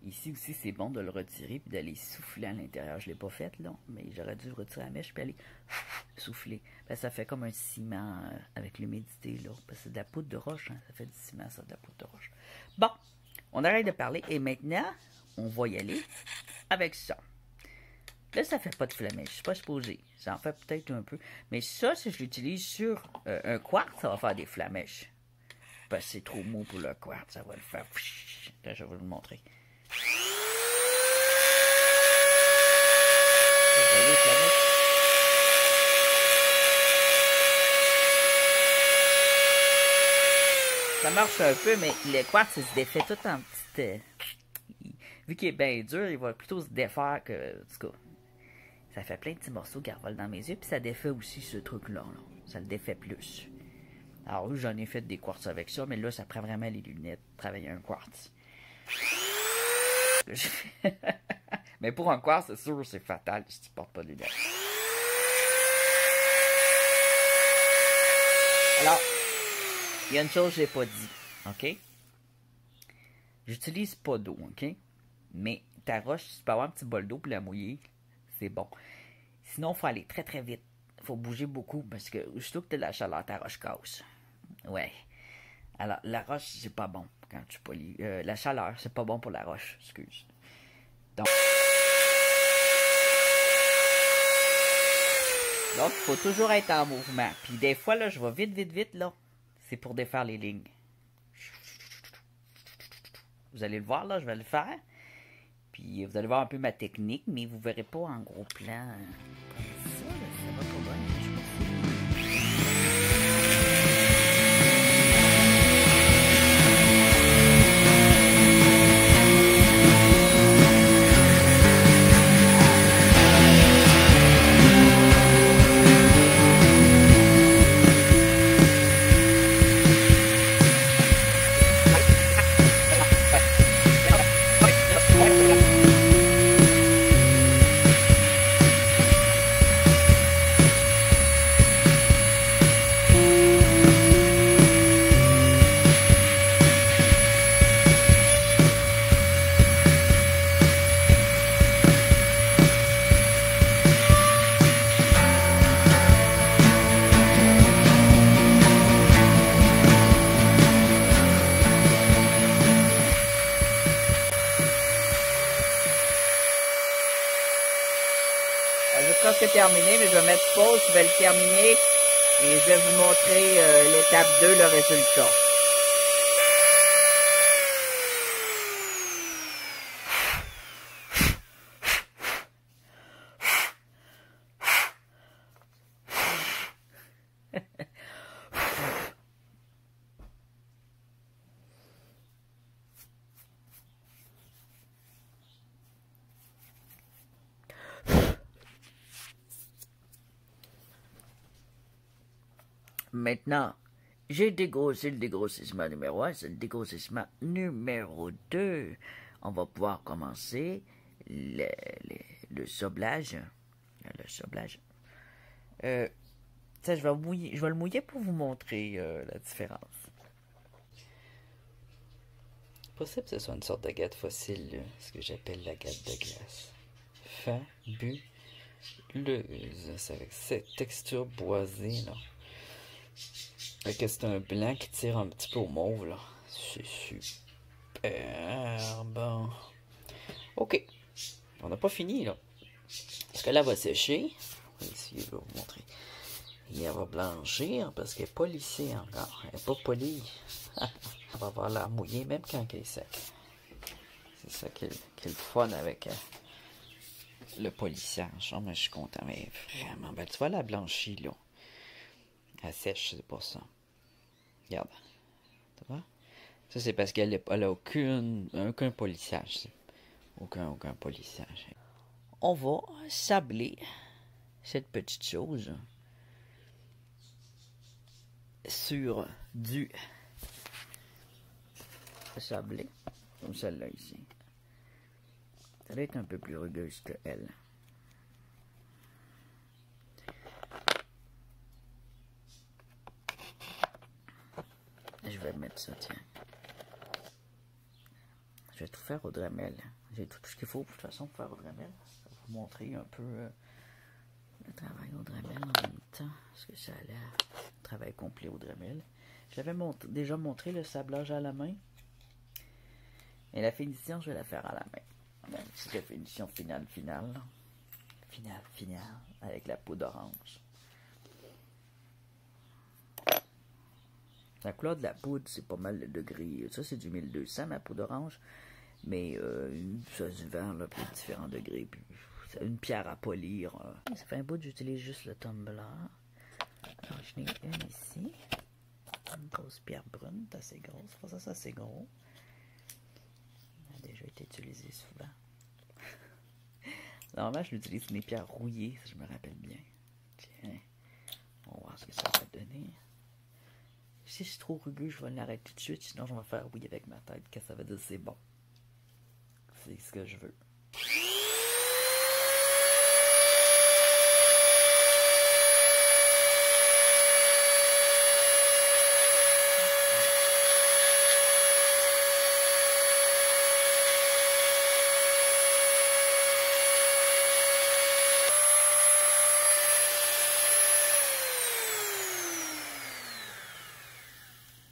Ici aussi, c'est bon de le retirer et d'aller souffler à l'intérieur. Je ne l'ai pas fait, là. Mais j'aurais dû retirer la mèche et aller souffler. Ben, ça fait comme un ciment avec l'humidité, là. Parce que c'est de la poudre de roche. Hein. Ça fait du ciment, ça, de la poudre de roche. Bon, on arrête de parler. Et maintenant, on va y aller avec ça. Là, ça fait pas de flamèche. Je suis pas supposé. Ça en fait peut-être un peu. Mais ça, si je l'utilise sur un quartz, ça va faire des flamèches. Parce que c'est trop mou pour le quartz. Ça va le faire. Là, je vais vous le montrer. Ça marche un peu, mais le quartz, il se défait tout en petites... vu qu'il est bien dur, il va plutôt se défaire que... En tout cas, ça fait plein de petits morceaux qui revolent dans mes yeux, puis ça défait aussi ce truc-là. Là. Ça le défait plus. Alors oui, j'en ai fait des quartz avec ça, mais là, ça prend vraiment les lunettes, travailler un quartz. Mais pour un quartz, c'est sûr, c'est fatal si tu portes pas de lunettes. Alors, il y a une chose que je n'ai pas dit, ok? J'utilise pas d'eau, ok? Mais ta roche, si tu peux avoir un petit bol d'eau pour la mouiller, c'est bon. Sinon, il faut aller très très vite. Il faut bouger beaucoup parce que aussitôt que tu as de la chaleur, ta roche casse. Ouais. Alors, la roche, c'est pas bon quand tu polis. La chaleur, c'est pas bon pour la roche, excuse. Donc, il faut toujours être en mouvement. Puis des fois, là, je vais vite, là. C'est pour défaire les lignes. Vous allez le voir, là, je vais le faire. Puis vous allez voir un peu ma technique, mais vous ne verrez pas en gros plan. Comme ça, là, ça va pas bien. Presque terminé, mais je vais mettre pause, je vais le terminer et je vais vous montrer l'étape 2, le résultat. Maintenant, j'ai dégrossé le dégrossissement numéro 1, c'est le dégrossissement numéro 2. On va pouvoir commencer le soblage. Le soblage. Ça, je vais le mouiller pour vous montrer la différence. Possible que ce soit une sorte de gâte fossile, là, ce que j'appelle la gâte de glace. Fabuleuse, avec cette texture boisée, là. Fait que c'est un blanc qui tire un petit peu au mauve, là. C'est super bon. Ok, on n'a pas fini, là. Parce que là, elle va sécher. Je vais essayer de vous montrer. Et elle va blanchir parce qu'elle n'est pas lissée encore. Elle n'est pas polie. Elle va avoir l'air mouillée même quand elle est sec. C'est ça qui est le fun avec le polissage. Oh, mais je suis content, mais vraiment belle. Tu vois, la blanchie, là. Elle sèche, c'est pour ça. Regarde. Tu vois? Ça, c'est parce qu'elle n'a aucun polissage. Aucun polissage. On va sabler cette petite chose sur du sablé, comme celle-là ici. Ça doit être un peu plus rugueuse que elle. Je vais mettre ça, tiens. Je vais tout faire au Dremel. J'ai tout ce qu'il faut, de toute façon, pour faire au Dremel. Je vais vous montrer un peu le travail au Dremel en même temps. Parce que ça a l'air travail complet au Dremel. J'avais déjà montré le sablage à la main. Et la finition, je vais la faire à la main. C'est la finition finale. Finale, avec la poudre orange. La couleur de la poudre, c'est pas mal le degré. Ça, c'est du 1200, ma poudre orange. Mais ça se vend là, pour différents degrés. Puis, c'est une pierre à polir. Ça fait un bout que j'utilise juste le tumbler. Alors, j'en ai une ici. Une grosse pierre brune, c'est assez grosse. Ça, c'est assez gros. Déjà été utilisé souvent. Normalement, je l'utilise sur mes pierres rouillées, si je me rappelle bien. Tiens, on va voir ce que ça va donner. Si c'est trop rugueux, je vais l'arrêter tout de suite, sinon je vais faire oui avec ma tête, que ça veut dire c'est bon. C'est ce que je veux.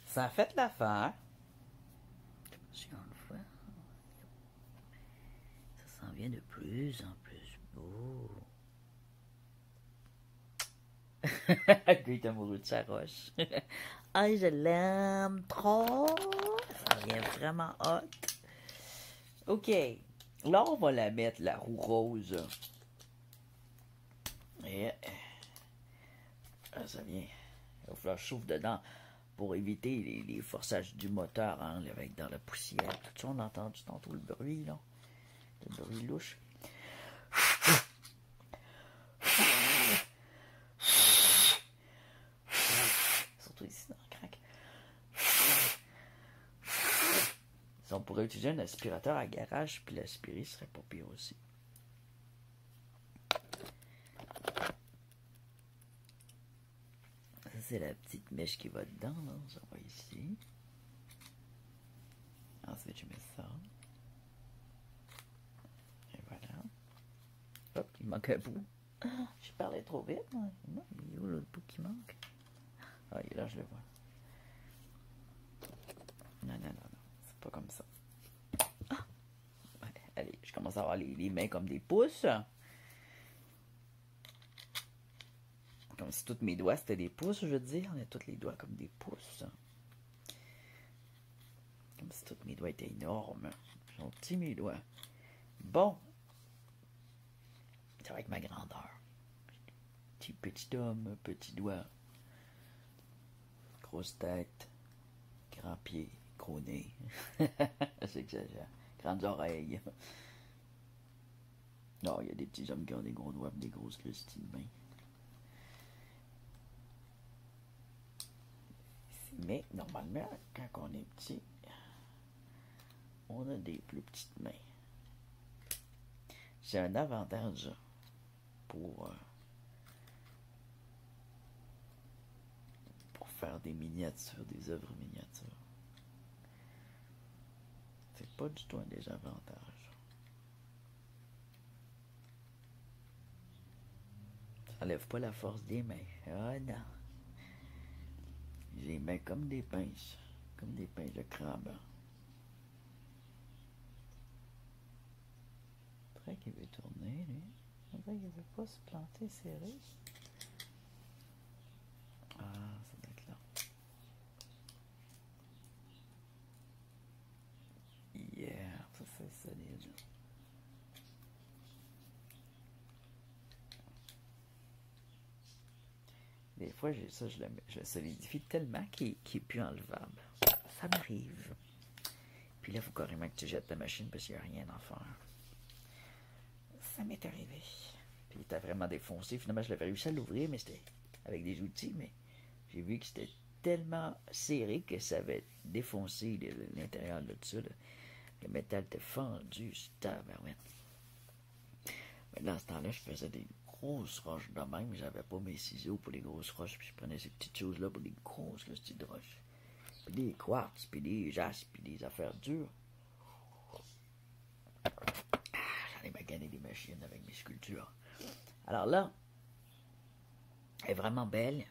Ça a fait l'affaire. Ça s'en vient de plus en plus beau. Il est amoureux de sa roche. Ah, je l'aime trop. Ça vient vraiment hot. Ok. Là, on va la mettre, la roue rose. Et ça vient. Il va falloir que je chauffe dedans pour éviter les forçages du moteur, hein, avec dans la poussière. Tout ça, on a entendu tantôt le bruit, là. Le bruit louche. Surtout ici dans le crack. Si on pourrait utiliser un aspirateur à garage, puis l'aspirer serait pas pire aussi. Ça, c'est la petite mèche qui va dedans, là. Ça va ici. Ensuite, je mets ça. Et voilà. Hop, il manque un bout. Je parlais trop vite, moi. Non, mais il est où l'autre bout qui manque? Ah, il est là, je le vois. Non. C'est pas comme ça. Ah! Ouais, allez, je commence à avoir les mains comme des pouces. Comme si tous mes doigts c'était des pouces, je veux dire. On a tous les doigts comme des pouces. Comme si tous mes doigts étaient énormes. Ils sont petits, mes doigts. Bon. C'est avec ma grandeur. Petit homme, petit doigt. Grosse tête, grand pied, gros nez. J'exagère. Grandes oreilles. Non, il y a des petits hommes qui ont des gros doigts et des grosses Christine de main. Mais normalement, quand on est petit, on a des plus petites mains. C'est un avantage pour faire des miniatures, des œuvres miniatures. C'est pas du tout un désavantage. Ça enlève pas la force des mains. Ah non. J'ai les mains comme des pinces de crabe. C'est vrai qu'il veut tourner, lui. C'est vrai qu'il veut pas se planter serré. Ah, ça doit être là. Yeah, ça c'est solide. Des fois, j'ai ça, je le solidifie tellement qu'il n'est plus enlevable. Ça m'arrive. Puis là, il faut carrément que tu jettes ta machine parce qu'il n'y a rien à faire. Ça m'est arrivé. Puis il était vraiment défoncé. Finalement, je l'avais réussi à l'ouvrir, mais c'était avec des outils. Mais j'ai vu que c'était tellement serré que ça avait défoncé l'intérieur de tout ça. Là. Le métal était fendu. C'était mais dans ce temps-là, je faisais des grosses roches de même. J'avais pas mes ciseaux pour les grosses roches. Puis je prenais ces petites choses-là pour des grosses petites roches. Puis des quartz, puis des jaspes, puis des affaires dures. J'en ai magané des machines avec mes sculptures. Alors là, elle est vraiment belle.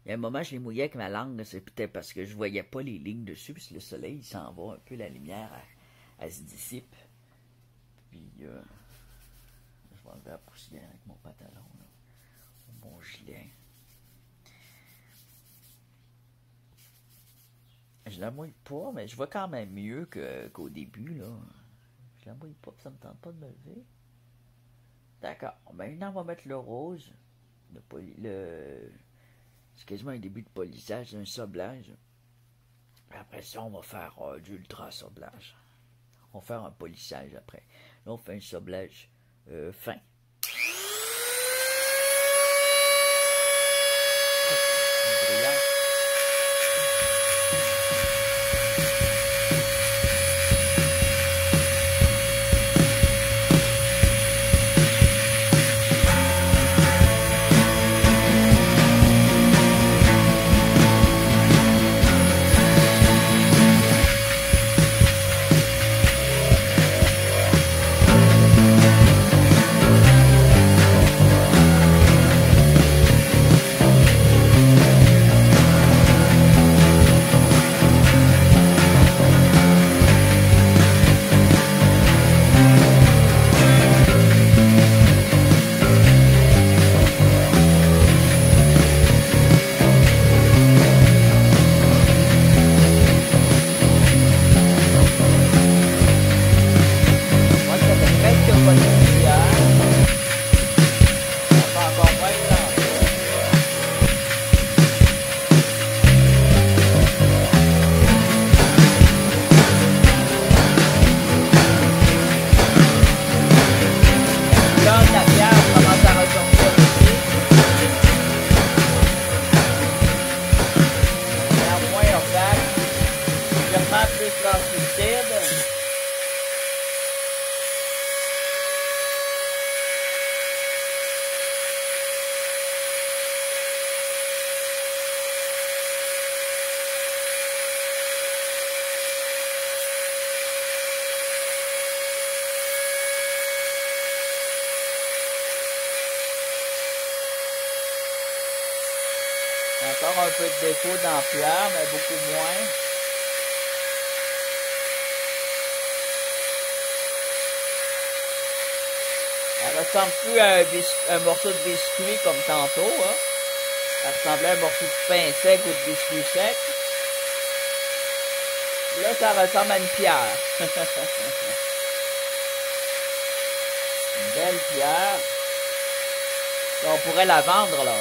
Il y a un moment, je les mouillais avec ma langue. C'est peut-être parce que je voyais pas les lignes dessus. Puis le soleil, il s'en va un peu, la lumière, elle se dissipe. Puis, je vais enlever la poussière avec mon pantalon, là, mon gilet. Je la mouille pas, mais je vois quand même mieux qu'au début, là. Je la mouille pas, ça me tente pas de me lever. D'accord. Maintenant, on va mettre le rose. C'est quasiment un début de polissage, un sablage. Après ça, on va faire du ultra sablage. On va faire un polissage après. Là, on fait un sablage fin. Brillant. Encore un peu de défaut d'ampleur, mais beaucoup moins. Elle ressemble plus à un morceau de biscuit comme tantôt. Hein? Ça ressemblait à un morceau de pain sec ou de biscuit sec. Là, ça ressemble à une pierre. Une belle pierre. On pourrait la vendre, là.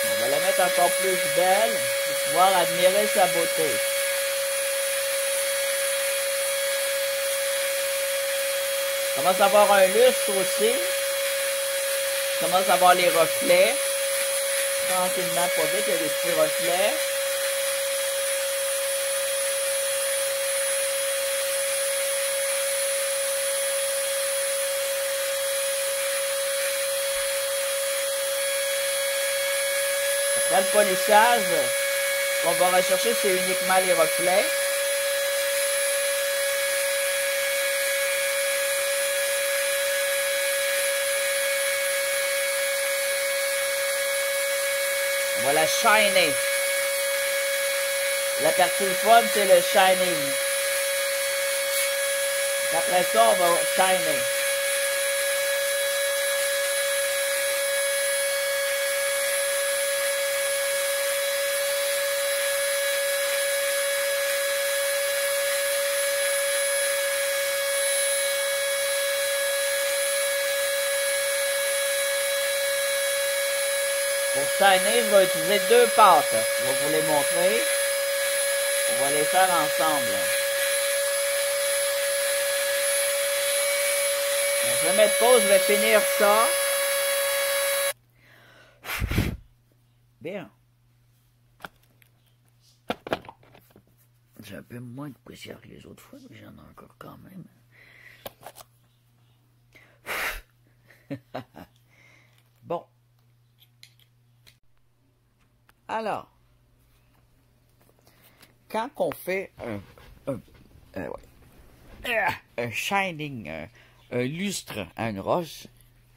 On va la mettre encore plus belle pour pouvoir admirer sa beauté. Commence à avoir un lustre aussi. Commence à avoir les reflets. Tranquillement, pas vite, il y a des petits reflets. Après le polissage, ce qu'on va rechercher, c'est uniquement les reflets. On va la shiner. La partie du fun, c'est le shining. Après ça, on va shiner. Pour shiner, je vais utiliser deux pâtes. Je vais vous les montrer. On va les faire ensemble. Je vais mettre pause, je vais finir ça. Bien. J'ai un peu moins de poussière que les autres fois, mais j'en ai encore quand même. Bon. Alors, quand on fait un shining, un lustre à une roche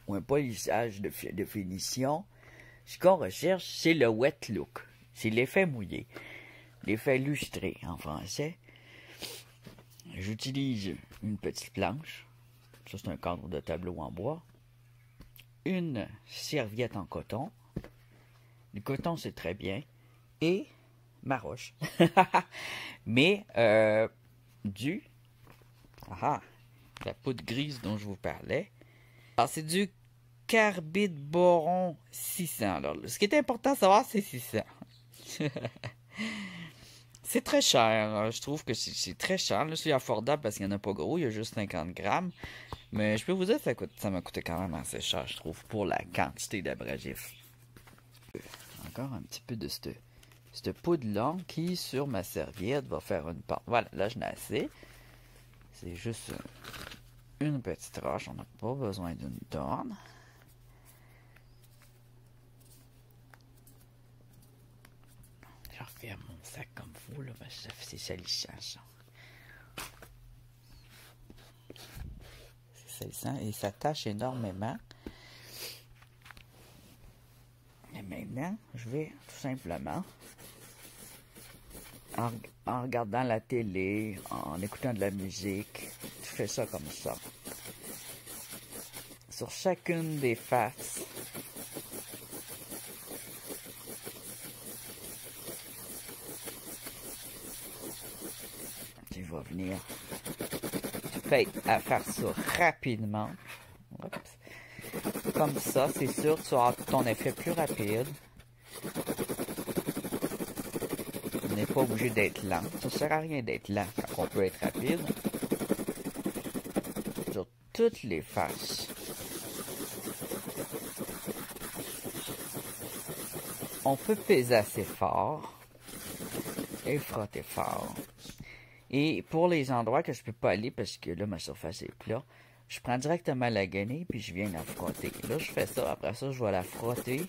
ou un polissage de finition, ce qu'on recherche, c'est le wet look. C'est l'effet mouillé. L'effet lustré en français. J'utilise une petite planche. Ça, c'est un cadre de tableau en bois. Une serviette en coton. Le coton, c'est très bien. Et ma roche. Mais la poudre grise dont je vous parlais. Alors, c'est du carbide boron 600. Alors, ce qui est important à savoir, c'est 600. C'est très cher. Je trouve que c'est très cher. Là, c'est affordable parce qu'il n'y en a pas gros. Il y a juste 50 grammes. Mais je peux vous dire que ça m'a coûté quand même assez cher, je trouve, pour la quantité d'abrasif. Encore un petit peu de cette poudre-là qui, sur ma serviette, va faire une pente. Voilà, là, je n'ai assez. C'est juste une petite roche. On n'a pas besoin d'une tonne. Je refais mon sac comme vous, là, parce que c'est salissant, ça. C'est salissant et ça tâche énormément. Et maintenant, je vais tout simplement, en regardant la télé, en écoutant de la musique, je fais ça comme ça. Sur chacune des faces, tu vas venir à faire ça rapidement. Comme ça, c'est sûr, tu auras ton effet plus rapide. On n'est pas obligé d'être lent. Ça ne sert à rien d'être lent quand on peut être rapide. Sur toutes les faces. On peut peser assez fort et frotter fort. Et pour les endroits que je peux pas aller parce que là, ma surface est plate, je prends directement la guenille puis je viens la frotter. Là, je fais ça. Après ça, je vais la frotter.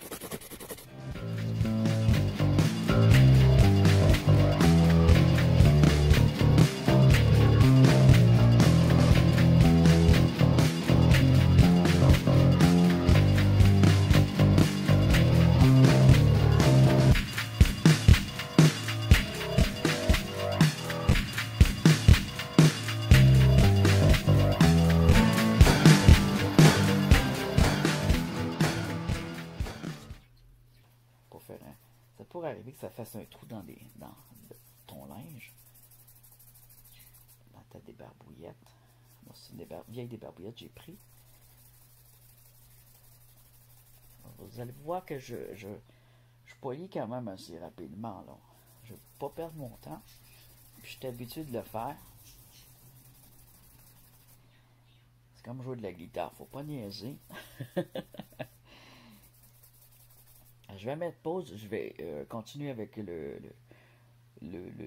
Ça pourrait arriver que ça fasse un trou dans ton linge. Dans ta débarbouillette. Moi, c'est une vieille débarbouillette que j'ai pris. Vous allez voir que je Je polis quand même assez rapidement, là. Je ne veux pas perdre mon temps. Puis je suis habitué de le faire. C'est comme jouer de la guitare, faut pas niaiser. Je vais mettre pause, je vais continuer avec le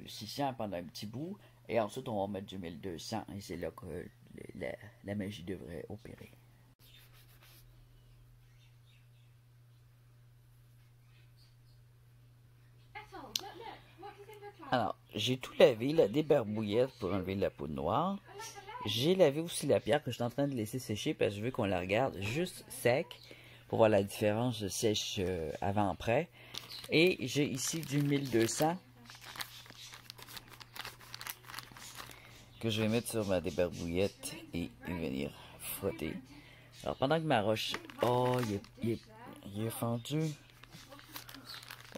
600 pendant un petit bout. Et ensuite, on va mettre du 1200. Et c'est là que la magie devrait opérer. Alors, j'ai tout lavé, la débarbouillette pour enlever la poudre noire. J'ai lavé aussi la pierre que je suis en train de laisser sécher parce que je veux qu'on la regarde juste sec pour voir la différence de sèche avant-après. Et j'ai ici du 1200 que je vais mettre sur ma débarbouillette et venir frotter. Alors, pendant que ma roche... Oh, il est fendu.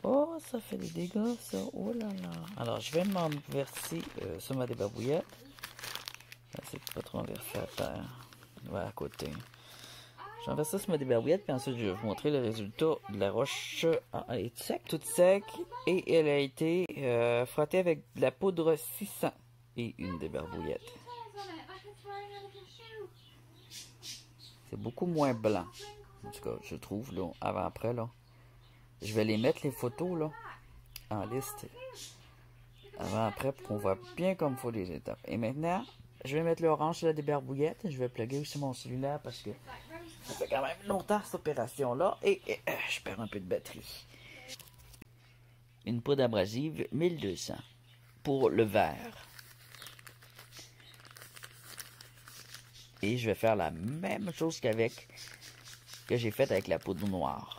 Oh, ça fait des dégâts, ça. Oh là là. Alors, je vais m'en verser sur ma débarbouillette. C'est pas trop en verser à terre. Voilà, à côté. J'en verse ça sur ma débarbouillette, puis ensuite, je vais vous montrer le résultat de la roche. Ah, elle est sec, toute sec. Et elle a été frottée avec de la poudre 600 et une débarbouillette. C'est beaucoup moins blanc. En tout cas, je trouve, là, avant-après, là. Je vais les mettre, les photos, là, en liste. Avant-après, pour qu'on voit bien comme il faut les étapes. Et maintenant, je vais mettre l'orange sur la débarbouillette. Je vais plugger aussi mon cellulaire parce que ça fait quand même longtemps, cette opération-là. Et je perds un peu de batterie. Une poudre abrasive 1200 pour le vert. Et je vais faire la même chose que j'ai fait avec la poudre noire.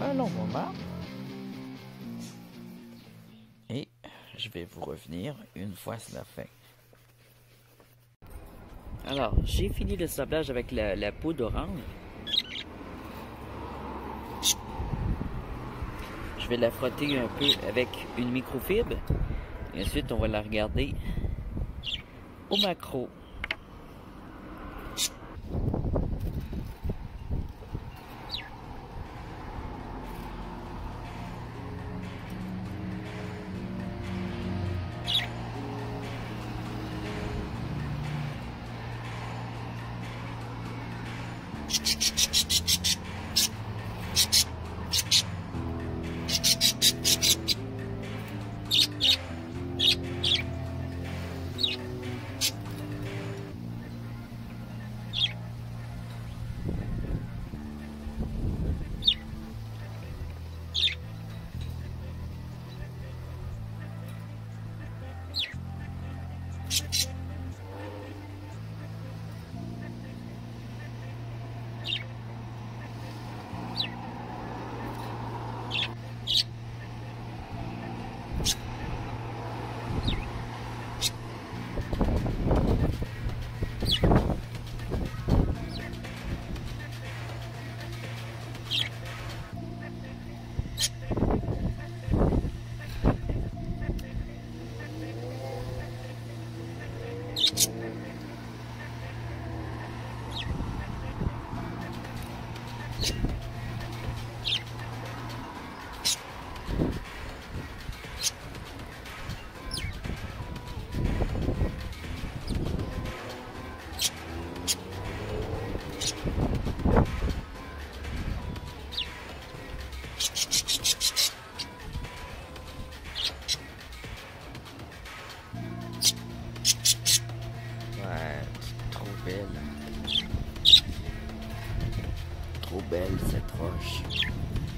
Un long moment. Et je vais vous revenir une fois cela fait. Alors, j'ai fini le sablage avec la poudre orange. Je vais la frotter un peu avec une microfibre. Et ensuite, on va la regarder au macro. Trop belle cette roche.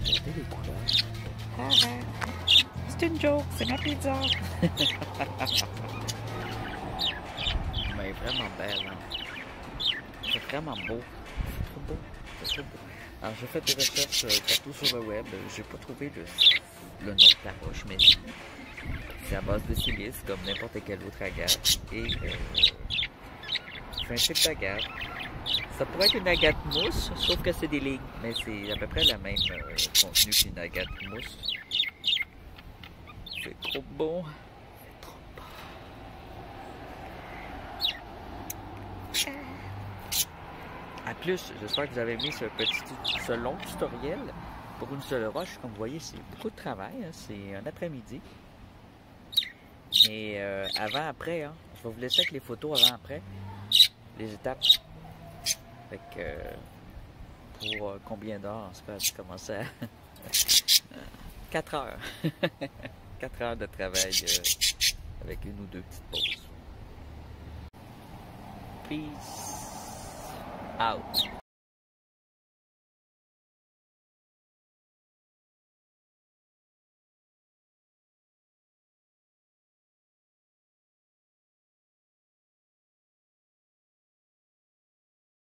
Regardez les couleurs. C'est une joke, c'est ma pizza. Mais vraiment belle. Hein. C'est vraiment beau. C'est trop beau. C'est trop beau. Alors j'ai fait des recherches partout sur le web. J'ai pas trouvé le nom de la roche, mais c'est à base de silice, comme n'importe quelle autre agate. Et c'est un type d'agate. Ça pourrait être une agate mousse, sauf que c'est des lignes, mais c'est à peu près le même contenu qu'une agate mousse. C'est trop bon. Trop bon. À plus, j'espère que vous avez aimé ce long tutoriel pour une seule roche. Comme vous voyez, c'est beaucoup de travail, hein. C'est un après-midi. Mais avant-après, hein, je vais vous laisser avec les photos avant-après, les étapes. Fait que pour combien d'heures, on se fait commencer à 4 heures. 4 heures de travail avec une ou deux petites pauses. Peace out.